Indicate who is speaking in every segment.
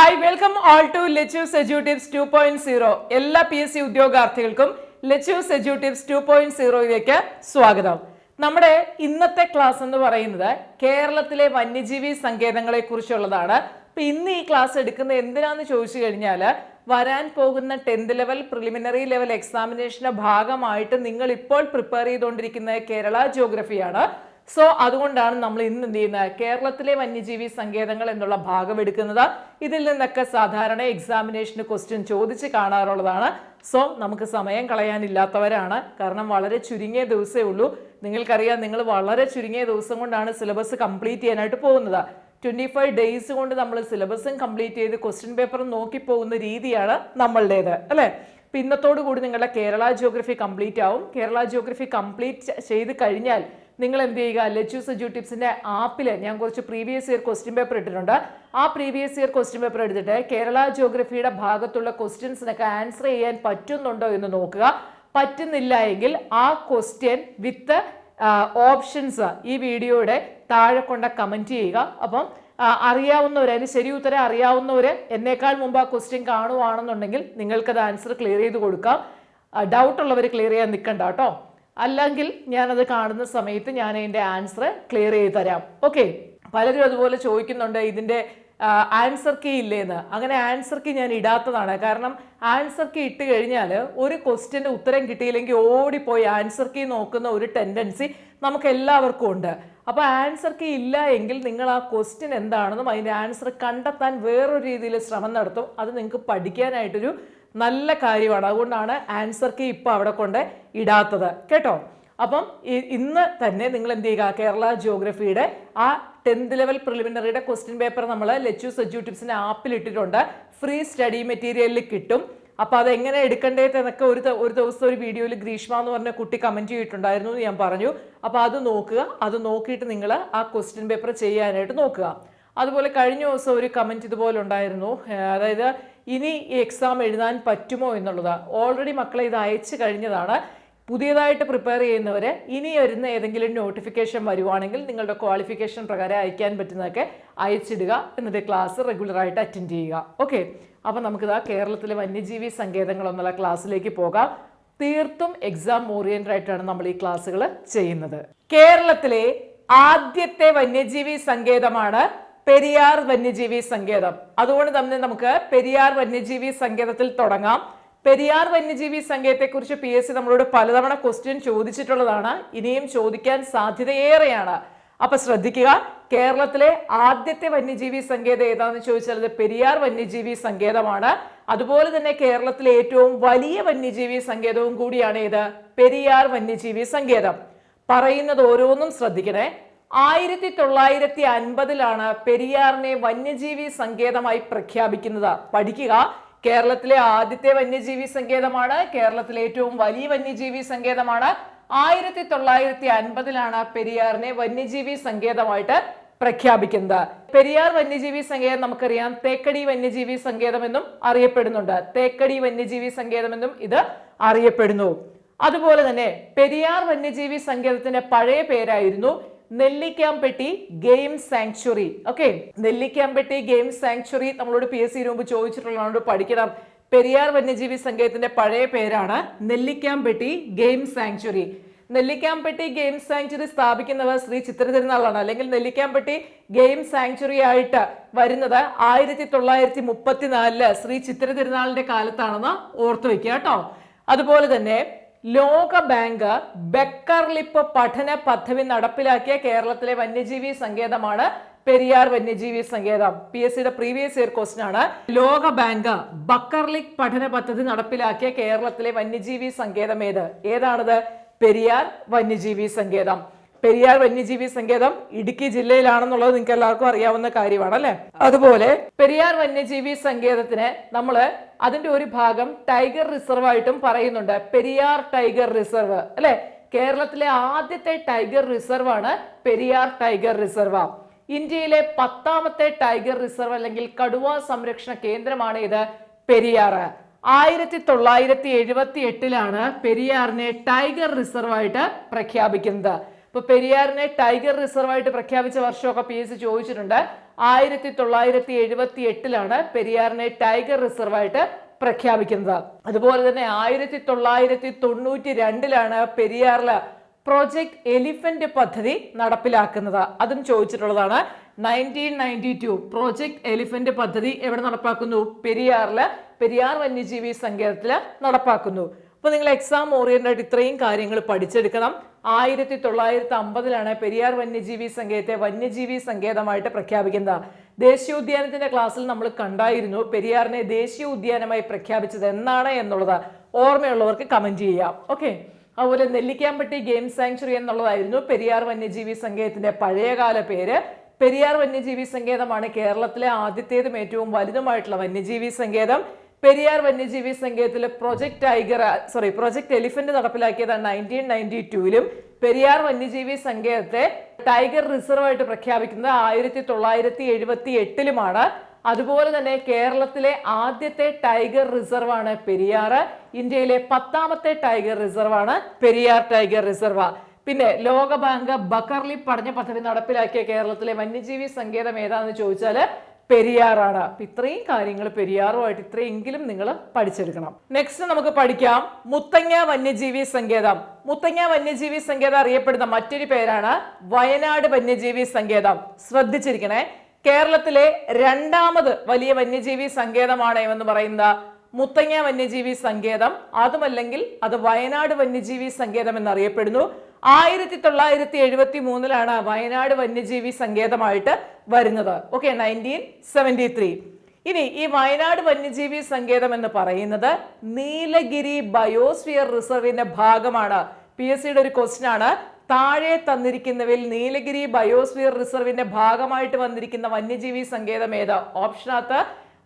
Speaker 1: Hi welcome all to Lettuce Edutives 2.0. എല്ലാ PSC ഉദ്യോഗാർത്ഥികൾക്കും lettuce എഡ്യൂട്ടിവ്സ് 2.0യിലേക്ക് സ്വാഗതം. നമ്മുടെ ഇന്നത്തെ ക്ലാസ് എന്ന് പറയുന്നത് കേരളത്തിലെ വന്യജീവി സങ്കേതങ്ങളെ കുറിച്ചുള്ളതാണ്. അപ്പൊ ഇന്ന് ഈ ക്ലാസ് എടുക്കുന്നത് എന്തിനാന്ന് ചോദിച്ചു കഴിഞ്ഞാൽ വരാൻ പോകുന്ന 10th ലെവൽ പ്രിലിമിനറി ലെവൽ എക്സാമിനേഷന്റെ ഭാഗമായിട്ട് നിങ്ങൾ ഇപ്പോൾ പ്രിപ്പയർ ചെയ്തുകൊണ്ടിരിക്കുന്ന കേരള ജിയോഗ്രഫിയാണ്. സോ അതുകൊണ്ടാണ് നമ്മൾ ഇന്ന് എന്ത് ചെയ്യുന്നത്, കേരളത്തിലെ വന്യജീവി സങ്കേതങ്ങൾ എന്നുള്ള ഭാഗം എടുക്കുന്നത്. ഇതിൽ നിന്നൊക്കെ സാധാരണ എക്സാമിനേഷന് ക്വസ്റ്റ്യൻ ചോദിച്ച് കാണാറുള്ളതാണ്. സോ നമുക്ക് സമയം കളയാനില്ലാത്തവരാണ്, കാരണം വളരെ ചുരുങ്ങിയ ദിവസമേ ഉള്ളൂ. നിങ്ങൾക്കറിയാം, നിങ്ങൾ വളരെ ചുരുങ്ങിയ ദിവസം കൊണ്ടാണ് സിലബസ് കംപ്ലീറ്റ് ചെയ്യാനായിട്ട് പോകുന്നത്. 25 ഡേയ്സ് കൊണ്ട് നമ്മൾ സിലബസും കംപ്ലീറ്റ് ചെയ്ത് ക്വസ്റ്റ്യൻ പേപ്പറും നോക്കി പോകുന്ന രീതിയാണ് നമ്മളുടേത്, അല്ലേ? അപ്പം ഇന്നത്തോടു കൂടി നിങ്ങളുടെ കേരള ജിയോഗ്രഫി കംപ്ലീറ്റ് ആവും. കേരള ജിയോഗ്രഫി കംപ്ലീറ്റ് ചെയ്ത് കഴിഞ്ഞാൽ നിങ്ങൾ എന്ത് ചെയ്യുക, ലെറ്റ്യൂസ് എഡ്യൂട്ടിവ്സിന്റെ ആപ്പിൽ ഞാൻ കുറച്ച് പ്രീവിയസ് ഇയർ ക്വസ്റ്റ്യൻ പേപ്പർ ഇട്ടിട്ടുണ്ട്. ആ പ്രീവിയസ് ഇയർ ക്വസ്റ്റ്യൻ പേപ്പർ എടുത്തിട്ട് കേരള ജിയോഗ്രഫിയുടെ ഭാഗത്തുള്ള ക്വസ്റ്റ്യൻസിനൊക്കെ ആൻസർ ചെയ്യാൻ പറ്റുന്നുണ്ടോ എന്ന് നോക്കുക. പറ്റുന്നില്ല എങ്കിൽ ആ ക്വസ്റ്റ്യൻ വിത്ത് ഓപ്ഷൻസ് ഈ വീഡിയോയുടെ താഴെ കൊണ്ട് കമൻറ്റ് ചെയ്യുക. അപ്പം അറിയാവുന്നവർ, അതിന് ശരി ഉത്തരം അറിയാവുന്നവർ എന്നേക്കാൾ മുമ്പ് ആ ക്വസ്റ്റ്യൻ കാണുവാണെന്നുണ്ടെങ്കിൽ നിങ്ങൾക്കത് ആൻസർ ക്ലിയർ ചെയ്ത് കൊടുക്കാം. ഡൗട്ട് ഉള്ളവർ ക്ലിയർ ചെയ്യാൻ നിൽക്കണ്ട കേട്ടോ. അല്ലെങ്കിൽ ഞാനത് കാണുന്ന സമയത്ത് ഞാൻ അതിൻ്റെ ആൻസർ ക്ലിയർ ചെയ്ത് തരാം. ഓക്കെ, പലരും അതുപോലെ ചോദിക്കുന്നുണ്ട് ഇതിൻ്റെ ആൻസർ കീ ഇല്ലേന്ന്. അങ്ങനെ ആൻസർ കീ ഞാൻ ഇടാത്തതാണ്. കാരണം ആൻസർ കീ ഇട്ട് കഴിഞ്ഞാൽ ഒരു ക്വസ്റ്റ്യൻ്റെ ഉത്തരം കിട്ടിയില്ലെങ്കിൽ ഓടിപ്പോയി ആൻസർ കീ നോക്കുന്ന ഒരു ടെൻഡൻസി നമുക്ക് എല്ലാവർക്കും ഉണ്ട്. അപ്പോൾ ആൻസർ കീ ഇല്ല എങ്കിൽ നിങ്ങൾ ആ ക്വസ്റ്റ്യൻ എന്താണെന്നും അതിൻ്റെ ആൻസർ കണ്ടെത്താൻ വേറൊരു രീതിയിൽ ശ്രമം നടത്തും. അത് നിങ്ങൾക്ക് പഠിക്കാനായിട്ടൊരു നല്ല കാര്യമാണ്. അതുകൊണ്ടാണ് ആൻസർ കീ ഇപ്പോൾ അവിടെ കൊണ്ട് ഇടാത്തത് കേട്ടോ. അപ്പം ഇന്ന് തന്നെ നിങ്ങൾ എന്ത് ചെയ്യുക, കേരള ജിയോഗ്രഫിയുടെ ആ 10th ലെവൽ പ്രിലിമിനറിയുടെ ക്വസ്റ്റ്യൻ പേപ്പർ നമ്മൾ ലെറ്റ്യൂസ് എഡ്യൂട്ടിവ്സിന്റെ ആപ്പിൽ ഇട്ടിട്ടുണ്ട്. ഫ്രീ സ്റ്റഡി മെറ്റീരിയലിൽ കിട്ടും. അപ്പോൾ അത് എങ്ങനെ എടുക്കേണ്ടതെന്നൊക്കെ ഒരു ദിവസം ഒരു വീഡിയോയിൽ ഗ്രീഷ്മ എന്ന് പറഞ്ഞ കുട്ടി കമൻറ്റ് ചെയ്തിട്ടുണ്ടായിരുന്നു എന്ന് ഞാൻ പറഞ്ഞു. അപ്പോൾ അത് നോക്കുക. അത് നോക്കിയിട്ട് നിങ്ങൾ ആ ക്വസ്റ്റ്യൻ പേപ്പർ ചെയ്യാനായിട്ട് നോക്കുക. അതുപോലെ കഴിഞ്ഞ ദിവസം ഒരു കമൻറ്റ് ഇതുപോലെ ഉണ്ടായിരുന്നു, അതായത് ഇനി ഈ എക്സാം എഴുതാൻ പറ്റുമോ എന്നുള്ളത്. ഓൾറെഡി മക്കളെ ഇത് അയച്ചു കഴിഞ്ഞതാണ്. പുതിയതായിട്ട് പ്രിപ്പയർ ചെയ്യുന്നവർ ഇനി വരുന്ന ഏതെങ്കിലും നോട്ടിഫിക്കേഷൻ വരുവാണെങ്കിൽ നിങ്ങളുടെ ക്വാളിഫിക്കേഷൻ പ്രകാരം അയക്കാൻ പറ്റുന്നതൊക്കെ അയച്ചിടുക. എന്നിട്ട് ക്ലാസ് റെഗുലറായിട്ട് അറ്റൻഡ് ചെയ്യുക. ഓക്കെ, അപ്പം നമുക്കിതാ കേരളത്തിലെ വന്യജീവി സങ്കേതങ്ങൾ എന്നുള്ള ക്ലാസ്സിലേക്ക് പോകാം. തീർത്തും എക്സാം ഓറിയന്റഡ് ആയിട്ടാണ് നമ്മൾ ഈ ക്ലാസ്സുകൾ ചെയ്യുന്നത്. കേരളത്തിലെ ആദ്യത്തെ വന്യജീവി സങ്കേതമാണ് പെരിയാർ വന്യജീവി സങ്കേതം. അതുകൊണ്ട് തന്നെ നമുക്ക് പെരിയാർ വന്യജീവി സങ്കേതത്തിൽ തുടങ്ങാം. പെരിയാർ വന്യജീവി സങ്കേതത്തെക്കുറിച്ച് PSC നമ്മളോട് പലതവണ ക്വസ്റ്റ്യൻ ചോദിച്ചിട്ടുള്ളതാണ്. ഇനിയും ചോദിക്കാൻ സാധ്യതയേറെയാണ്. അപ്പൊ ശ്രദ്ധിക്കുക, കേരളത്തിലെ ആദ്യത്തെ വന്യജീവി സങ്കേതം ഏതാണെന്ന് ചോദിച്ചാൽ അത് പെരിയാർ വന്യജീവി സങ്കേതമാണ്. അതുപോലെ തന്നെ കേരളത്തിലെ ഏറ്റവും വലിയ വന്യജീവി സങ്കേതവും കൂടിയാണ് ഇത്, പെരിയാർ വന്യജീവി സങ്കേതം. പറയുന്നത് ഓരോന്നും ശ്രദ്ധിക്കണേ. 1950 പെരിയാറിനെ വന്യജീവി സങ്കേതമായി പ്രഖ്യാപിക്കുന്നത്. പഠിക്കുക, കേരളത്തിലെ ആദ്യത്തെ വന്യജീവി സങ്കേതമാണ്, കേരളത്തിലെ ഏറ്റവും വലിയ വന്യജീവി സങ്കേതമാണ്. 1950 പെരിയാറിനെ വന്യജീവി സങ്കേതമായിട്ട് പ്രഖ്യാപിക്കുന്നത്. പെരിയാർ വന്യജീവി സങ്കേതം നമുക്കറിയാം തേക്കടി വന്യജീവി സങ്കേതം എന്നും അറിയപ്പെടുന്നുണ്ട്. തേക്കടി വന്യജീവി സങ്കേതം എന്നും ഇത് അറിയപ്പെടുന്നു. അതുപോലെ തന്നെ പെരിയാർ വന്യജീവി സങ്കേതത്തിന്റെ പഴയ പേരായിരുന്നു Nellikampetty game sanctuary. Okay, Nellikampetty game sanctuary നമ്മളോട് PSC മുമ്പ് ചോദിച്ചിട്ടുള്ളതുകൊണ്ട് പഠിക്കണം. പെരിയാർ വന്യജീവി സങ്കേതത്തിന്റെ പഴയ പേരാണ് Nellikampetty game sanctuary. Nellikampetty game sanctuary സ്ഥാപിക്കുന്നവർ ശ്രീ ചിത്ര തിരുനാളാണ്. അല്ലെങ്കിൽ നെല്ലിക്കാംപെട്ടി ഗെയിം സാങ്ച്വറി ആയിട്ട് വരുന്നത് 1934 ശ്രീ ചിത്ര തിരുനാളിന്റെ കാലത്താണെന്ന് ഓർത്തു വെക്കുക കേട്ടോ. അതുപോലെ തന്നെ ലോക ബാങ്ക് ബെക്കർ ലിപ്പ് പഠന പദ്ധതി നടപ്പിലാക്കിയ കേരളത്തിലെ വന്യജീവി സങ്കേതമാണ് പെരിയാർ വന്യജീവി സങ്കേതം. PSCയുടെ പ്രീവിയസ് ഇയർ ക്വസ്റ്റ്യൻ ആണ്. ലോക ബാങ്ക് ബക്കർ ലിപ്പ് പഠന പദ്ധതി നടപ്പിലാക്കിയ കേരളത്തിലെ വന്യജീവി സങ്കേതം ഏതാണത്? പെരിയാർ വന്യജീവി സങ്കേതം. പെരിയാർ വന്യജീവി സങ്കേതം ഇടുക്കി ജില്ലയിലാണെന്നുള്ളത് നിങ്ങൾക്ക് എല്ലാവർക്കും അറിയാവുന്ന കാര്യമാണ്, അല്ലെ? അതുപോലെ പെരിയാർ വന്യജീവി സങ്കേതത്തിന് നമ്മള് അതിന്റെ ഒരു ഭാഗം ടൈഗർ റിസർവ് ആയിട്ടും പറയുന്നുണ്ട്. പെരിയാർ ടൈഗർ റിസർവ്, അല്ലെ? കേരളത്തിലെ ആദ്യത്തെ ടൈഗർ റിസർവ് ആണ് പെരിയാർ ടൈഗർ റിസർവ്. ഇന്ത്യയിലെ 10ാമത്തെ ടൈഗർ റിസർവ് അല്ലെങ്കിൽ കടുവ സംരക്ഷണ കേന്ദ്രമാണ് ഇത്, പെരിയാർ. 1978 പെരിയാറിനെ ടൈഗർ റിസർവ് ആയിട്ട് പ്രഖ്യാപിക്കുന്നത്. ഇപ്പൊ പെരിയാറിനെ ടൈഗർ റിസർവ് ആയിട്ട് പ്രഖ്യാപിച്ച വർഷമൊക്കെ PSC ചോദിച്ചിട്ടുണ്ട്. 1978 പെരിയാറിനെ ടൈഗർ റിസർവ് ആയിട്ട് പ്രഖ്യാപിക്കുന്നത്. അതുപോലെ തന്നെ 1992 പെരിയാറില് പ്രോജക്ട് എലിഫന്റ് പദ്ധതി നടപ്പിലാക്കുന്നത്. അതും ചോദിച്ചിട്ടുള്ളതാണ്. 1992 പ്രോജക്ട് എലിഫന്റ് പദ്ധതി എവിടെ നടപ്പാക്കുന്നു? പെരിയാറില്, പെരിയാർ വന്യജീവി സങ്കേതത്തില് നടപ്പാക്കുന്നു. അപ്പൊ നിങ്ങൾ എക്സാം ഓറിയന്റഡ് ആയിട്ട് ഇത്രയും കാര്യങ്ങൾ പഠിച്ചെടുക്കണം. 1950 പെരിയാർ വന്യജീവി സങ്കേതത്തെ വന്യജീവി സങ്കേതമായിട്ട് പ്രഖ്യാപിക്കുന്നത്. ദേശീയോദ്യാനത്തിന്റെ ക്ലാസ്സിൽ നമ്മൾ കണ്ടായിരുന്നു പെരിയാറിനെ ദേശീയ ഉദ്യാനമായി പ്രഖ്യാപിച്ചത് എന്നാണ് എന്നുള്ളത്. ഓർമ്മയുള്ളവർക്ക് കമന്റ് ചെയ്യാം. ഓക്കെ. അതുപോലെ നെല്ലിക്കാമ്പട്ടി ഗെയിം സാങ്ച്വറി എന്നുള്ളതായിരുന്നു പെരിയാർ വന്യജീവി സങ്കേതത്തിന്റെ പഴയകാല പേര്. പെരിയാർ വന്യജീവി സങ്കേതമാണ് കേരളത്തിലെ ആദ്യത്തേതും ഏറ്റവും വലുതുമായിട്ടുള്ള വന്യജീവി സങ്കേതം. പെരിയാർ വന്യജീവി സങ്കേതത്തിലെ പ്രോജക്ട് എലിഫന്റ് നടപ്പിലാക്കിയത് 1992 പെരിയാർ വന്യജീവി സങ്കേതത്തെ ടൈഗർ റിസർവ് ആയിട്ട് പ്രഖ്യാപിക്കുന്നത് 1978 അതുപോലെ തന്നെ കേരളത്തിലെ ആദ്യത്തെ ടൈഗർ റിസർവ് ആണ് പെരിയാർ. ഇന്ത്യയിലെ 10ാമത്തെ ടൈഗർ റിസർവ് ആണ് പെരിയാർ ടൈഗർ റിസർവ്. പിന്നെ ലോകബാങ്ക് ബക്കർലി പഠന പദ്ധതി നടപ്പിലാക്കിയ കേരളത്തിലെ വന്യജീവി സങ്കേതം ഏതാണെന്ന് ചോദിച്ചാൽ പെരിയാറാണ്. അപ്പൊ ഇത്രയും കാര്യങ്ങൾ പെരിയാറുമായിട്ട് ഇത്രയെങ്കിലും നിങ്ങൾ പഠിച്ചെടുക്കണം. നെക്സ്റ്റ് നമുക്ക് പഠിക്കാം മുത്തങ്ങ വന്യജീവി സങ്കേതം. മുത്തങ്ങ വന്യജീവി സങ്കേതം അറിയപ്പെടുന്ന മറ്റൊരു പേരാണ് വയനാട് വന്യജീവി സങ്കേതം. ശ്രദ്ധിച്ചിരിക്കണേ, കേരളത്തിലെ 2ാമത് വലിയ വന്യജീവി സങ്കേതമാണ് എന്ന് പറയുന്നത് മുത്തങ്ങ വന്യജീവി സങ്കേതം. അതുമല്ലെങ്കിൽ അത് വയനാട് വന്യജീവി സങ്കേതം എന്നറിയപ്പെടുന്നു. 1973 വയനാട് വന്യജീവി സങ്കേതമായിട്ട് വരുന്നത്. ഓക്കെ, 1973. ഇനി ഈ വയനാട് വന്യജീവി സങ്കേതം എന്ന് പറയുന്നത് നീലഗിരി ബയോസ്ഫിയർ റിസർവിന്റെ ഭാഗമാണ്. PSCയുടെ ഒരു ക്വസ്റ്റ്യൻ ആണ്. താഴെ തന്നിരിക്കുന്നവയിൽ നീലഗിരി ബയോസ്ഫിയർ റിസർവിന്റെ ഭാഗമായിട്ട് വന്നിരിക്കുന്ന വന്യജീവി സങ്കേതം ഏത്? ഓപ്ഷനകത്ത്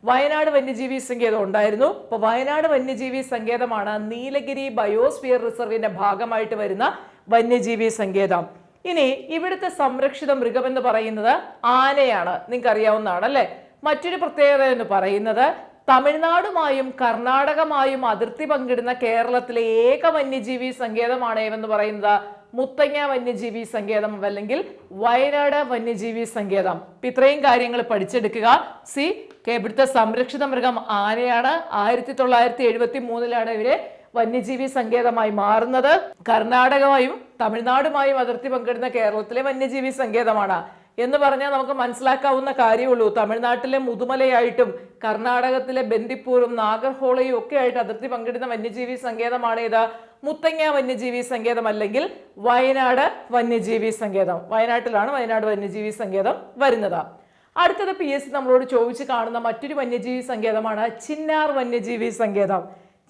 Speaker 1: വയനാട് വന്യജീവി സങ്കേതം ഉണ്ടായിരുന്നു. അപ്പൊ വയനാട് വന്യജീവി സങ്കേതമാണ് നീലഗിരി ബയോസ്ഫിയർ റിസർവിന്റെ ഭാഗമായിട്ട് വരുന്ന വന്യജീവി സങ്കേതം. ഇനി ഇവിടുത്തെ സംരക്ഷിത മൃഗം എന്ന് പറയുന്നത് ആനയാണ്. നിങ്ങൾക്ക് അറിയാവുന്നതാണ് അല്ലെ. മറ്റൊരു പ്രത്യേകത എന്ന് പറയുന്നത് തമിഴ്നാടുമായും കർണാടകമായും അതിർത്തി പങ്കിടുന്ന കേരളത്തിലെ ഏക വന്യജീവി സങ്കേതമാണ് എന്ന് പറയുന്നത് മുത്തങ്ങ വന്യജീവി സങ്കേതം അല്ലെങ്കിൽ വയനാട് വന്യജീവി സങ്കേതം. ഇത്രയും കാര്യങ്ങൾ പഠിച്ചെടുക്കുക. ഇവിടുത്തെ സംരക്ഷിത മൃഗം ആനയാണ്. 1973 ഇവരെ വന്യജീവി സങ്കേതമായി മാറുന്നത്. കർണാടകമായും തമിഴ്നാടുമായും അതിർത്തി പങ്കിടുന്ന കേരളത്തിലെ വന്യജീവി സങ്കേതമാണ് എന്ന് പറഞ്ഞാൽ നമുക്ക് മനസ്സിലാക്കാവുന്ന കാര്യമുള്ളൂ. തമിഴ്നാട്ടിലെ മുതുമലയായിട്ടും കർണാടകത്തിലെ ബന്ദിപ്പൂരും നാഗർഹോളയും ഒക്കെ ആയിട്ട് അതിർത്തി പങ്കിടുന്ന വന്യജീവി സങ്കേതമാണ് ഇത് മുത്തങ്ങ വന്യജീവി സങ്കേതം അല്ലെങ്കിൽ വയനാട് വന്യജീവി സങ്കേതം. വയനാട്ടിലാണ് വയനാട് വന്യജീവി സങ്കേതം വരുന്നത്. അടുത്തത് PSC നമ്മളോട് ചോദിച്ച് കാണുന്ന മറ്റൊരു വന്യജീവി സങ്കേതമാണ് ചിന്നാർ വന്യജീവി സങ്കേതം.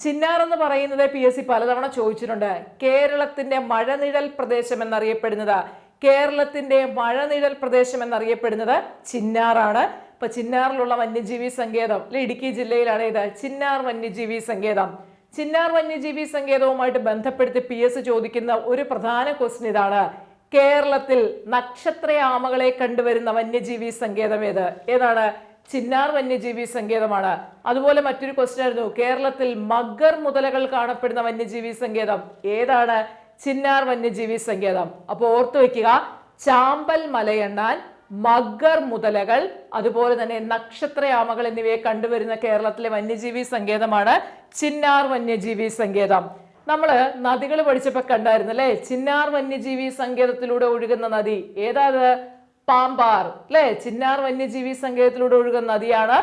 Speaker 1: ചിന്നാർ എന്ന് പറയുന്നത് PSC പലതവണ ചോദിച്ചിട്ടുണ്ട്. കേരളത്തിന്റെ മഴനിഴൽ പ്രദേശം എന്നറിയപ്പെടുന്നത് ചിന്നാറാണ്. ഇപ്പൊ ചിന്നാറിലുള്ള വന്യജീവി സങ്കേതം ഇടുക്കി ജില്ലയിലാണ് ഇത് ചിന്നാർ വന്യജീവി സങ്കേതം. ചിന്നാർ വന്യജീവി സങ്കേതവുമായിട്ട് ബന്ധപ്പെടുത്തി PSC ചോദിക്കുന്ന ഒരു പ്രധാന ക്വസ്റ്റ്യൻ ഇതാണ്: കേരളത്തിൽ നക്ഷത്രയാമകളെ കണ്ടുവരുന്ന വന്യജീവി സങ്കേതം ഏതാണ്? ചിന്നാർ വന്യജീവി സങ്കേതമാണ്. അതുപോലെ മറ്റൊരു ക്വസ്റ്റ്യൻ ആയിരുന്നു, കേരളത്തിൽ മഗ്ഗർ മുതലകൾ കാണപ്പെടുന്ന വന്യജീവി സങ്കേതം ഏതാണ്? ചിന്നാർ വന്യജീവി സങ്കേതം. അപ്പൊ ഓർത്തു വെക്കുക, ചാമ്പൽ മലയണ്ണാൻ, മഗ്ഗർ മുതലകൾ, അതുപോലെ തന്നെ നക്ഷത്രയാമകൾ എന്നിവയെ കണ്ടുവരുന്ന കേരളത്തിലെ വന്യജീവി സങ്കേതമാണ് ചിന്നാർ വന്യജീവി സങ്കേതം. നമ്മള് നദികൾ പഠിച്ചപ്പോ കണ്ടായിരുന്നു അല്ലെ, ചിന്നാർ വന്യജീവി സങ്കേതത്തിലൂടെ ഒഴുകുന്ന നദി ഏതാത്? പാമ്പാർ അല്ലെ. ചിന്നാർ വന്യജീവി സങ്കേതത്തിലൂടെ ഒഴുകുന്ന നദിയാണ്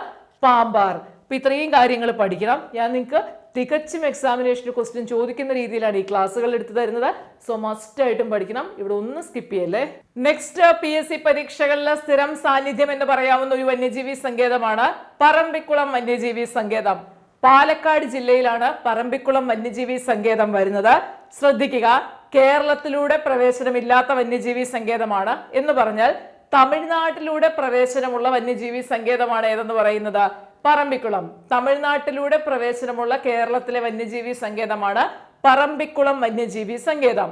Speaker 1: പാമ്പാർ. അപ്പൊ ഇത്രയും കാര്യങ്ങൾ പഠിക്കണം. ഞാൻ നിങ്ങൾക്ക് തികച്ചും എക്സാമിനേഷൻ ക്വസ്റ്റ്യൻ ചോദിക്കുന്ന രീതിയിലാണ് ഈ ക്ലാസ്സുകൾ എടുത്തു തരുന്നത്. സോ മസ്റ്റ് ആയിട്ടും പഠിക്കണം. ഇവിടെ ഒന്നും സ്കിപ്പ് ചെയ്യല്ലേ. നെക്സ്റ്റ് PSC പരീക്ഷകളിലെ സ്ഥിരം സാന്നിധ്യം എന്ന് പറയാവുന്ന ഒരു വന്യജീവി സങ്കേതമാണ് പറമ്പിക്കുളം വന്യജീവി സങ്കേതം. പാലക്കാട് ജില്ലയിലാണ് പറമ്പിക്കുളം വന്യജീവി സങ്കേതം വരുന്നത്. ശ്രദ്ധിക്കുക, കേരളത്തിലൂടെ പ്രവേശനമില്ലാത്ത വന്യജീവി സങ്കേതമാണ് എന്ന് പറഞ്ഞാൽ തമിഴ്നാട്ടിലൂടെ പ്രവേശനമുള്ള വന്യജീവി സങ്കേതമാണ് ഏതെന്ന് പറയുന്നത് പറമ്പിക്കുളം. തമിഴ്നാട്ടിലൂടെ പ്രവേശനമുള്ള കേരളത്തിലെ വന്യജീവി സങ്കേതമാണ് പറമ്പിക്കുളം വന്യജീവി സങ്കേതം.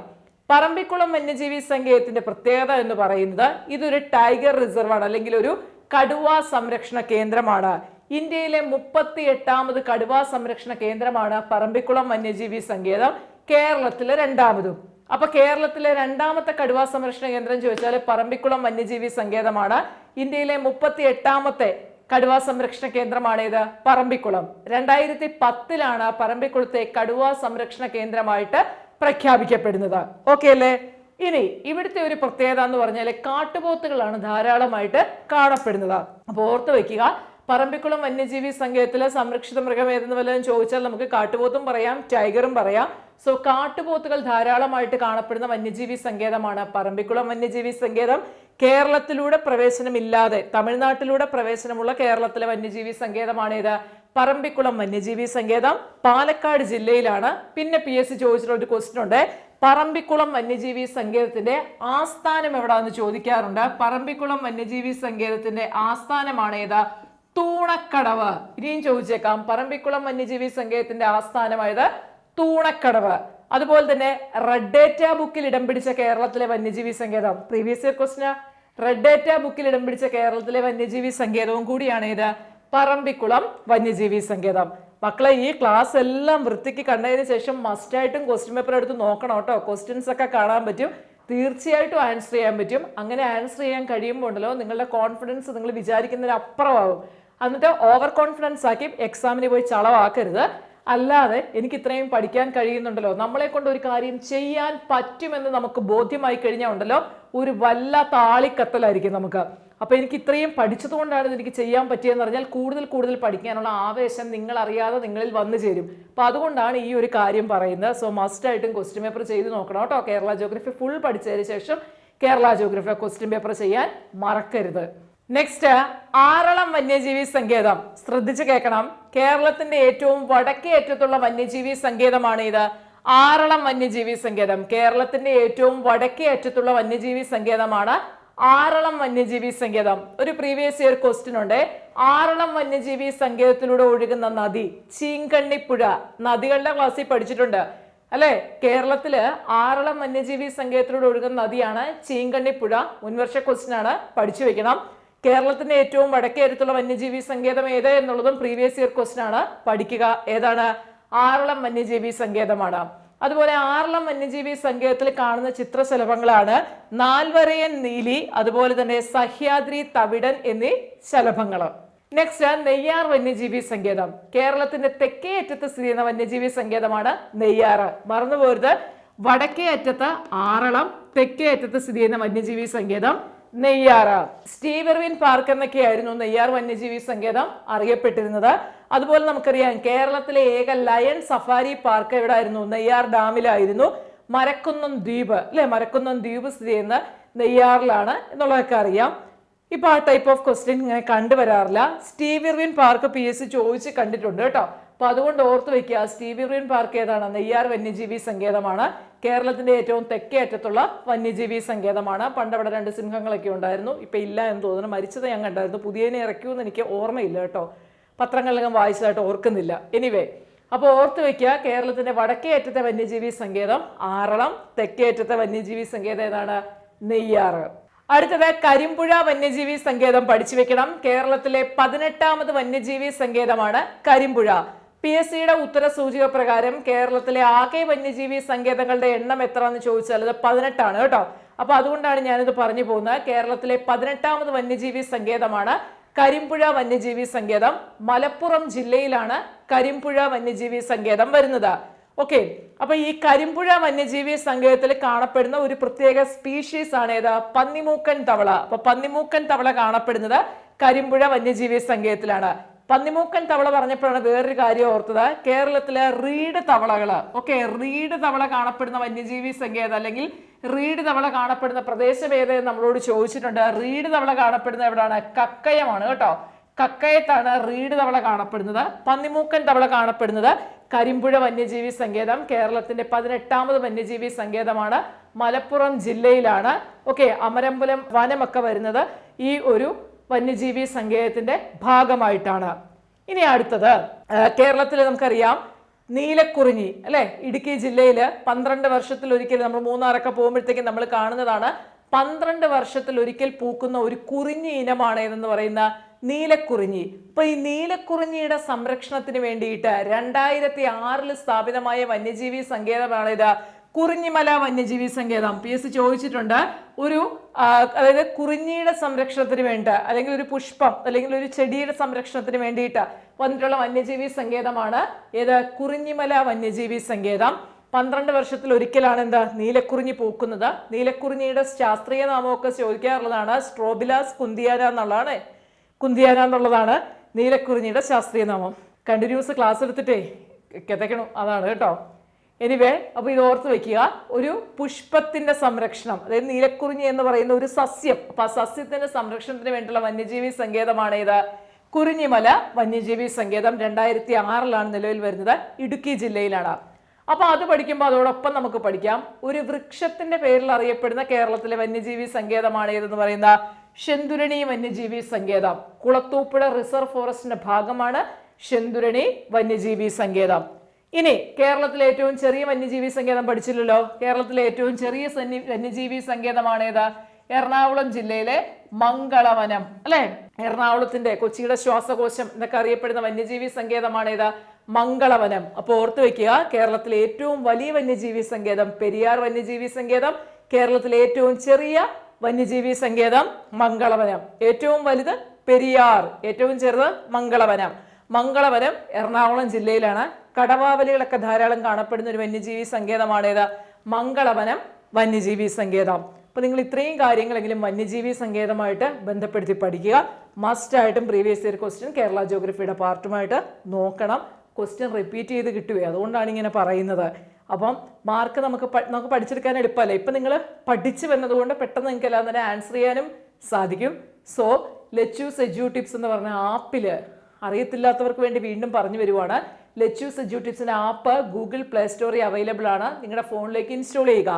Speaker 1: പറമ്പിക്കുളം വന്യജീവി സങ്കേതത്തിന്റെ പ്രത്യേകത എന്ന് പറയുന്നത് ഇതൊരു ടൈഗർ റിസർവ് ആണ് അല്ലെങ്കിൽ ഒരു കടുവ സംരക്ഷണ കേന്ദ്രമാണ്. ഇന്ത്യയിലെ 38ാമത് കടുവ സംരക്ഷണ കേന്ദ്രമാണ് പറമ്പിക്കുളം വന്യജീവി സങ്കേതം. കേരളത്തിലെ 2ാമതും. അപ്പൊ കേരളത്തിലെ രണ്ടാമത്തെ കടുവാ സംരക്ഷണ കേന്ദ്രം ചോദിച്ചാൽ പറമ്പിക്കുളം വന്യജീവി സങ്കേതമാണ്. ഇന്ത്യയിലെ 38ാമത്തെ കടുവാ സംരക്ഷണ കേന്ദ്രമാണ് ഇത് പറമ്പിക്കുളം. 2010 പറമ്പിക്കുളത്തെ കടുവാ സംരക്ഷണ കേന്ദ്രമായിട്ട് പ്രഖ്യാപിക്കപ്പെടുന്നത്. ഓക്കെ അല്ലേ? ഇനി ഇവിടുത്തെ ഒരു പ്രത്യേകത എന്ന് പറഞ്ഞാൽ കാട്ടുപോത്തുകളാണ് ധാരാളമായിട്ട് കാണപ്പെടുന്നത്. അപ്പൊ ഓർത്ത് വെക്കുക, പറമ്പിക്കുളം വന്യജീവി സങ്കേതത്തിലെ സംരക്ഷിത മൃഗം ഏതെന്ന് വല്ലതും ചോദിച്ചാൽ നമുക്ക് കാട്ടുപോത്തും പറയാം, ടൈഗറും പറയാം. സോ കാട്ടുപോത്തുകൾ ധാരാളമായിട്ട് കാണപ്പെടുന്ന വന്യജീവി സങ്കേതമാണ് പറമ്പിക്കുളം വന്യജീവി സങ്കേതം. കേരളത്തിലൂടെ പ്രവേശനമില്ലാതെ തമിഴ്നാട്ടിലൂടെ പ്രവേശനമുള്ള കേരളത്തിലെ വന്യജീവി സങ്കേതമാണ് ഇത് പറമ്പിക്കുളം വന്യജീവി സങ്കേതം. പാലക്കാട് ജില്ലയിലാണ്. പിന്നെ PSC ചോദിച്ചിട്ടുള്ള ഒരു ക്വസ്റ്റ്യൻ ഉണ്ട്, പറമ്പിക്കുളം വന്യജീവി സങ്കേതത്തിന്റെ ആസ്ഥാനം എവിടാന്ന് ചോദിക്കാറുണ്ട്. പറമ്പിക്കുളം വന്യജീവി സങ്കേതത്തിന്റെ ആസ്ഥാനമാണ് ഏത്? തൂണക്കടവ്. ഇനിയും ചോദിച്ചേക്കാം, പറമ്പിക്കുളം വന്യജീവി സങ്കേതത്തിന്റെ ആസ്ഥാനമായത് തൂണക്കടവ്. അതുപോലെ തന്നെ റെഡ് ഡേറ്റ ബുക്കിൽ ഇടം പിടിച്ച കേരളത്തിലെ വന്യജീവി സങ്കേതം, previous year question, red data ബുക്കിൽ ഇടം പിടിച്ച കേരളത്തിലെ വന്യജീവി സങ്കേതവും കൂടിയാണ് ഇത് പറമ്പിക്കുളം വന്യജീവി സങ്കേതം. മക്കളെ, ഈ ക്ലാസ് എല്ലാം വൃത്തിക്ക് കണ്ടതിന് ശേഷം മസ്റ്റായിട്ടും ക്വസ്റ്റ്യൻ പേപ്പർ എടുത്ത് നോക്കണം കേട്ടോ. ക്വസ്റ്റ്യൻസ് ഒക്കെ കാണാൻ പറ്റും, തീർച്ചയായിട്ടും ആൻസർ ചെയ്യാൻ പറ്റും. അങ്ങനെ ആൻസർ ചെയ്യാൻ കഴിയുമ്പോൾ ഉണ്ടല്ലോ നിങ്ങളുടെ കോൺഫിഡൻസ് നിങ്ങൾ വിചാരിക്കുന്നതിന് അപ്പുറമാവും. എന്നിട്ട് ഓവർ കോൺഫിഡൻസ് ആക്കി എക്സാമിന് പോയി ചളവാക്കരുത്. അല്ലാതെ എനിക്ക് ഇത്രയും പഠിക്കാൻ കഴിയുന്നുണ്ടല്ലോ, നമ്മളെ കൊണ്ട് ഒരു കാര്യം ചെയ്യാൻ പറ്റുമെന്ന് നമുക്ക് ബോധ്യമായി കഴിഞ്ഞാൽ ഉണ്ടല്ലോ ഒരു വല്ലാത്ത ആളിക്കത്തലായിരിക്കും നമുക്ക്. അപ്പൊ എനിക്ക് ഇത്രയും പഠിച്ചതുകൊണ്ടാണ് എനിക്ക് ചെയ്യാൻ പറ്റിയെന്ന് പറഞ്ഞാൽ കൂടുതൽ പഠിക്കാനുള്ള ആവേശം നിങ്ങൾ അറിയാതെ നിങ്ങളിൽ വന്നു ചേരും. അപ്പൊ അതുകൊണ്ടാണ് ഈ ഒരു കാര്യം പറയുന്നത്. സോ മസ്റ്റ് ആയിട്ടും ക്വസ്റ്റ്യൻ പേപ്പർ ചെയ്ത് നോക്കണം കേട്ടോ. കേരള ജോഗ്രഫി ഫുൾ പഠിച്ചതിന് ശേഷം കേരള ജോഗ്രഫി ക്വസ്റ്റ്യൻ പേപ്പർ ചെയ്യാൻ മറക്കരുത്. നെക്സ്റ്റ്, ആറളം വന്യജീവി സങ്കേതം. ശ്രദ്ധിച്ചു കേൾക്കണം, കേരളത്തിന്റെ ഏറ്റവും വടക്കേ അറ്റത്തുള്ള വന്യജീവി സങ്കേതമാണ് ഇത് ആറളം വന്യജീവി സങ്കേതം. കേരളത്തിന്റെ ഏറ്റവും വടക്കേ അറ്റത്തുള്ള വന്യജീവി സങ്കേതമാണ് ആറളം വന്യജീവി സങ്കേതം. ഒരു പ്രീവിയസ് ഇയർ ക്വസ്റ്റ്യൻ ഉണ്ട്, ആറളം വന്യജീവി സങ്കേതത്തിലൂടെ ഒഴുകുന്ന നദി ചീങ്കണ്ണിപ്പുഴ. നദികളുടെ ക്ലാസ്സിൽ പഠിച്ചിട്ടുണ്ട് അല്ലെ? കേരളത്തില് ആറളം വന്യജീവി സങ്കേതത്തിലൂടെ ഒഴുകുന്ന നദിയാണ് ചീങ്കണ്ണിപ്പുഴ. മുൻവർഷ ക്വസ്റ്റ്യൻ ആണ്, പഠിച്ചു വെക്കണം. കേരളത്തിന്റെ ഏറ്റവും വടക്കേ അറ്റത്തുള്ള വന്യജീവി സങ്കേതം ഏത് എന്നുള്ളതും പ്രീവിയസ് ഇയർ ക്വസ്റ്റ്യൻ ആണ്, പഠിക്കുക. ഏതാണ്? ആറളം വന്യജീവി സങ്കേതമാണ്. അതുപോലെ ആറളം വന്യജീവി സങ്കേതത്തിൽ കാണുന്ന ചിത്രശലഭങ്ങളാണ് നാൽവരയൻ നീലി, അതുപോലെ തന്നെ സഹ്യാദ്രി തവിടൻ എന്നീ ശലഭങ്ങൾ. നെക്സ്റ്റ്, നെയ്യാർ വന്യജീവി സങ്കേതം. കേരളത്തിന്റെ തെക്കേ അറ്റത്ത് സ്ഥിതി ചെയ്യുന്ന വന്യജീവി സങ്കേതമാണ് നെയ്യാറ്. മറന്നുപോരുത്, വടക്കേ അറ്റത്ത് ആറളം, തെക്കേ അറ്റത്ത് സ്ഥിതി ചെയ്യുന്ന വന്യജീവി സങ്കേതം നെയ്യാറ്. സ്റ്റീവ് ഇർവിൻ പാർക്ക് എന്നൊക്കെയായിരുന്നു നെയ്യാർ വന്യജീവി സങ്കേതം അറിയപ്പെട്ടിരുന്നത്. അതുപോലെ നമുക്കറിയാം കേരളത്തിലെ ഏക ലയൺ സഫാരി പാർക്ക് എവിടായിരുന്നു? നെയ്യാർ ഡാമിലായിരുന്നു. മരക്കുന്നം ദ്വീപ് അല്ലെ, മരക്കുന്നം ദ്വീപ് സ്ഥിതി ചെയ്യുന്ന നെയ്യാറിലാണ് എന്നുള്ളതൊക്കെ അറിയാം. ഇപ്പൊ ആ ടൈപ്പ് ഓഫ് ക്വസ്റ്റ്യൻ ഇങ്ങനെ കണ്ടുവരാറില്ല. സ്റ്റീവ് ഇർവിൻ പാർക്ക് PSC ചോദിച്ച് കണ്ടിട്ടുണ്ട് കേട്ടോ. അപ്പൊ അതുകൊണ്ട് ഓർത്ത് വെക്കുക, സ്റ്റീവ് ഇർവിൻ പാർക്ക് ഏതാണ്? നെയ്യാർ വന്യജീവി സങ്കേതമാണ്. കേരളത്തിന്റെ ഏറ്റവും തെക്കേ അറ്റത്തുള്ള വന്യജീവി സങ്കേതമാണ്. പണ്ടവിടെ 2 സിംഹങ്ങളൊക്കെ ഉണ്ടായിരുന്നു, ഇപ്പൊ ഇല്ല എന്ന് തോന്നുന്നു. മരിച്ചത് ഞാൻ കണ്ടായിരുന്നു, പുതിയതിനെ ഇറക്കിയെന്ന് എനിക്ക് ഓർമ്മയില്ല കേട്ടോ. പത്രങ്ങളിലും വായിച്ചതായിട്ട് ഓർക്കുന്നില്ല. എനിവേ, അപ്പോൾ ഓർത്ത് വെക്കുക, കേരളത്തിന്റെ വടക്കേ അറ്റത്തെ വന്യജീവി സങ്കേതം ആറളം, തെക്കേ അറ്റത്തെ വന്യജീവി സങ്കേതം ഏതാണ്? നെയ്യാറ്. അടുത്തത് കരിമ്പുഴ വന്യജീവി സങ്കേതം പഠിച്ചു വെക്കണം. കേരളത്തിലെ 18ാമത് വന്യജീവി സങ്കേതമാണ് കരിമ്പുഴ. PSCയുടെ ഉത്തര സൂചിക പ്രകാരം കേരളത്തിലെ ആകെ വന്യജീവി സങ്കേതങ്ങളുടെ എണ്ണം എത്ര എന്ന് ചോദിച്ചാൽ അത് 18 കേട്ടോ. അപ്പൊ അതുകൊണ്ടാണ് ഞാനിത് പറഞ്ഞു പോകുന്നത്. കേരളത്തിലെ 18ാമത് വന്യജീവി സങ്കേതമാണ് കരിമ്പുഴ വന്യജീവി സങ്കേതം. മലപ്പുറം ജില്ലയിലാണ് കരിമ്പുഴ വന്യജീവി സങ്കേതം വരുന്നത്. ഓക്കെ, അപ്പൊ ഈ കരിമ്പുഴ വന്യജീവി സങ്കേതത്തിൽ കാണപ്പെടുന്ന ഒരു പ്രത്യേക സ്പീഷീസ് ആണ് ഏത്? പന്നിമൂക്കൻ തവള. അപ്പൊ പന്നിമൂക്കൻ തവള കാണപ്പെടുന്നത് കരിമ്പുഴ വന്യജീവി സങ്കേതത്തിലാണ്. പന്നിമൂക്കൻ തവള പറഞ്ഞപ്പോഴാണ് വേറൊരു കാര്യം ഓർത്തത്. കേരളത്തിലെ റീഡ് തവളകള്, ഓക്കെ, റീഡ് തവള കാണപ്പെടുന്ന വന്യജീവി സങ്കേതം അല്ലെങ്കിൽ റീഡ് തവള കാണപ്പെടുന്ന പ്രദേശം ഏത് നമ്മളോട് ചോദിച്ചിട്ടുണ്ട്. റീഡ് തവള കാണപ്പെടുന്നത് എവിടെയാണ്? കക്കയമാണ് കേട്ടോ. കക്കയത്താണ് റീഡ് തവള കാണപ്പെടുന്നത്. പന്നിമൂക്കൻ തവള കാണപ്പെടുന്നത് കരിമ്പുഴ വന്യജീവി സങ്കേതം. കേരളത്തിന്റെ 18ാമത് വന്യജീവി സങ്കേതമാണ്. മലപ്പുറം ജില്ലയിലാണ്. ഓക്കെ, അമരമ്പലം വനമൊക്കെ വരുന്നത് ഈ ഒരു വന്യജീവി സങ്കേതത്തിന്റെ ഭാഗമായിട്ടാണ്. ഇനി അടുത്തത്, കേരളത്തിൽ നമുക്കറിയാം നീലക്കുറിഞ്ഞി അല്ലെ, ഇടുക്കി ജില്ലയിൽ 12 വർഷത്തിൽ ഒരിക്കൽ നമ്മൾ മൂന്നാറൊക്കെ പോകുമ്പോഴത്തേക്കും നമ്മൾ കാണുന്നതാണ്. 12 വർഷത്തിൽ ഒരിക്കൽ പൂക്കുന്ന ഒരു കുറിഞ്ഞി ഇനമാണ് ഏതെന്ന് പറയുന്ന നീലക്കുറിഞ്ഞി. അപ്പൊ ഈ നീലക്കുറിഞ്ഞിയുടെ സംരക്ഷണത്തിന് വേണ്ടിയിട്ട് 2006 സ്ഥാപിതമായ വന്യജീവി സങ്കേതമാണ് ഇത് കുറിഞ്ഞിമല വന്യജീവി സങ്കേതം PSC ചോദിച്ചിട്ടുണ്ട്. ഒരു അതായത് കുറിഞ്ഞിയുടെ സംരക്ഷണത്തിന് വേണ്ട അല്ലെങ്കിൽ ഒരു പുഷ്പം അല്ലെങ്കിൽ ഒരു ചെടിയുടെ സംരക്ഷണത്തിന് വേണ്ടിയിട്ട് വന്നിട്ടുള്ള വന്യജീവി സങ്കേതമാണ് ഏത്? കുറിഞ്ഞിമല വന്യജീവി സങ്കേതം. 12 വർഷത്തിൽ ഒരിക്കലാണ് എന്താ നീലക്കുറിഞ്ഞി പൂക്കുന്നത്. നീലക്കുറിഞ്ഞിയുടെ ശാസ്ത്രീയ നാമമൊക്കെ ചോദിക്കാറുള്ളതാണ്. സ്ട്രോബിലാസ് കുന്തിയാന എന്നുള്ളതാണ് നീലക്കുറിഞ്ഞിയുടെ ശാസ്ത്രീയ നാമം. കണ്ടിന്യൂസ് ക്ലാസ് എടുത്തിട്ടേ കിതയ്ക്കണം, അതാണ് കേട്ടോ. എനിവേ, അപ്പോൾ ഇത് ഓർത്ത് വെക്കുക. ഒരു പുഷ്പത്തിന്റെ സംരക്ഷണം, അതായത് നീലക്കുറിഞ്ഞി എന്ന് പറയുന്ന ഒരു സസ്യം, അപ്പൊ ആ സസ്യത്തിന്റെ സംരക്ഷണത്തിന് വേണ്ടിയുള്ള വന്യജീവി സങ്കേതമാണ് ഇത് കുറിഞ്ഞിമല വന്യജീവി സങ്കേതം. 2006 നിലവിൽ വരുന്നത്. ഇടുക്കി ജില്ലയിലാണ്. അപ്പൊ അത് പഠിക്കുമ്പോൾ അതോടൊപ്പം നമുക്ക് പഠിക്കാം ഒരു വൃക്ഷത്തിന്റെ പേരിൽ അറിയപ്പെടുന്ന കേരളത്തിലെ വന്യജീവി സങ്കേതമാണ് ഏതെന്ന് പറയുന്ന ശെന്തുരണി വന്യജീവി സങ്കേതം. കുളത്തൂപ്പുഴ റിസർവ് ഫോറസ്റ്റിന്റെ ഭാഗമാണ് ശെന്തുരണി വന്യജീവി സങ്കേതം. ഇനി കേരളത്തിലെ ഏറ്റവും ചെറിയ വന്യജീവി സങ്കേതം പഠിച്ചില്ലല്ലോ. കേരളത്തിലെ ഏറ്റവും ചെറിയ വന്യജീവി സങ്കേതമാണ് ഏത്? എറണാകുളം ജില്ലയിലെ മംഗളവനം, അല്ലെ? എറണാകുളത്തിന്റെ കൊച്ചിയുടെ ശ്വാസകോശം എന്നൊക്കെ അറിയപ്പെടുന്ന വന്യജീവി സങ്കേതമാണ് ഏത്? മംഗളവനം. അപ്പോൾ ഓർത്തു വെക്കുക, കേരളത്തിലെ ഏറ്റവും വലിയ വന്യജീവി സങ്കേതം പെരിയാർ വന്യജീവി സങ്കേതം, കേരളത്തിലെ ഏറ്റവും ചെറിയ വന്യജീവി സങ്കേതം മംഗളവനം. ഏറ്റവും വലുത് പെരിയാർ, ഏറ്റവും ചെറുത് മംഗളവനം. മംഗളവനം എറണാകുളം ജില്ലയിലാണ്. കടവാവലികളൊക്കെ ധാരാളം കാണപ്പെടുന്ന ഒരു വന്യജീവി സങ്കേതമാണ് ഏത്? മംഗളവനം വന്യജീവി സങ്കേതം. അപ്പൊ നിങ്ങൾ ഇത്രയും കാര്യങ്ങളെങ്കിലും വന്യജീവി സങ്കേതമായിട്ട് ബന്ധപ്പെടുത്തി പഠിക്കുക. മസ്റ്റ് ആയിട്ടും പ്രീവിയസ് ഇയർ ക്വസ്റ്റ്യൻ കേരള ജോഗ്രഫിയുടെ പാർട്ടുമായിട്ട് നോക്കണം. ക്വസ്റ്റ്യൻ റിപ്പീറ്റ് ചെയ്ത് കിട്ടുവേ, അതുകൊണ്ടാണ് ഇങ്ങനെ പറയുന്നത്. അപ്പം മാർക്ക് നമുക്ക് പഠിച്ചെടുക്കാൻ എളുപ്പമല്ലേ. ഇപ്പം നിങ്ങൾ പഠിച്ചു വന്നതുകൊണ്ട് പെട്ടെന്ന് നിങ്ങൾക്ക് എല്ലാം തന്നെ ആൻസർ ചെയ്യാനും സാധിക്കും. സോ ലെറ്റ്യൂസ് എഡ്യൂ ടിപ്സ് എന്ന് പറഞ്ഞ ആപ്പിൽ അറിയത്തില്ലാത്തവർക്ക് വേണ്ടി വീണ്ടും പറഞ്ഞു വരുവാണ്. ലെറ്റ്യൂസ് എഡ്യൂ ടിപ്സിൻ്റെ ആപ്പ് ഗൂഗിൾ പ്ലേ സ്റ്റോറിൽ അവൈലബിൾ ആണ്. നിങ്ങളുടെ ഫോണിലേക്ക് ഇൻസ്റ്റാൾ ചെയ്യുക.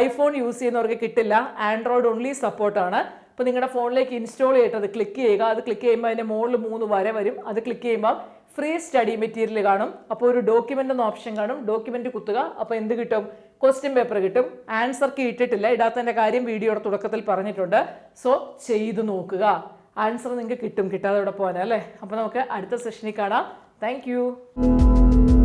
Speaker 1: ഐഫോൺ യൂസ് ചെയ്യുന്നവർക്ക് കിട്ടില്ല, ആൻഡ്രോയിഡ് ഓൺലി സപ്പോർട്ടാണ്. അപ്പോൾ നിങ്ങളുടെ ഫോണിലേക്ക് ഇൻസ്റ്റാൾ ചെയ്തിട്ട് അത് ക്ലിക്ക് ചെയ്യുക. അത് ക്ലിക്ക് ചെയ്യുമ്പോൾ അതിൻ്റെ മുകളിൽ 3 വര വരും. അത് ക്ലിക്ക് ചെയ്യുമ്പോൾ ഫ്രീ സ്റ്റഡി മെറ്റീരിയൽ കാണും. അപ്പോൾ ഒരു ഡോക്യുമെൻ്റ് എന്ന ഓപ്ഷൻ കാണും. ഡോക്യുമെൻ്റ് കുത്തുക. അപ്പോൾ എന്ത് കിട്ടും? ക്വസ്റ്റ്യൻ പേപ്പർ കിട്ടും. ആൻസർ കീ ഇട്ടിട്ടില്ല, ഇടാത്തതിൻ്റെ കാര്യം വീഡിയോയുടെ തുടക്കത്തിൽ പറഞ്ഞിട്ടുണ്ട്. സോ ചെയ്തു നോക്കുക. ആൻസർ നിങ്ങൾക്ക് കിട്ടും, കിട്ടാതെ ഇവിടെ പോകാൻ അല്ലേ. അപ്പോൾ നമുക്ക് അടുത്ത സെഷനിൽ കാണാം. താങ്ക്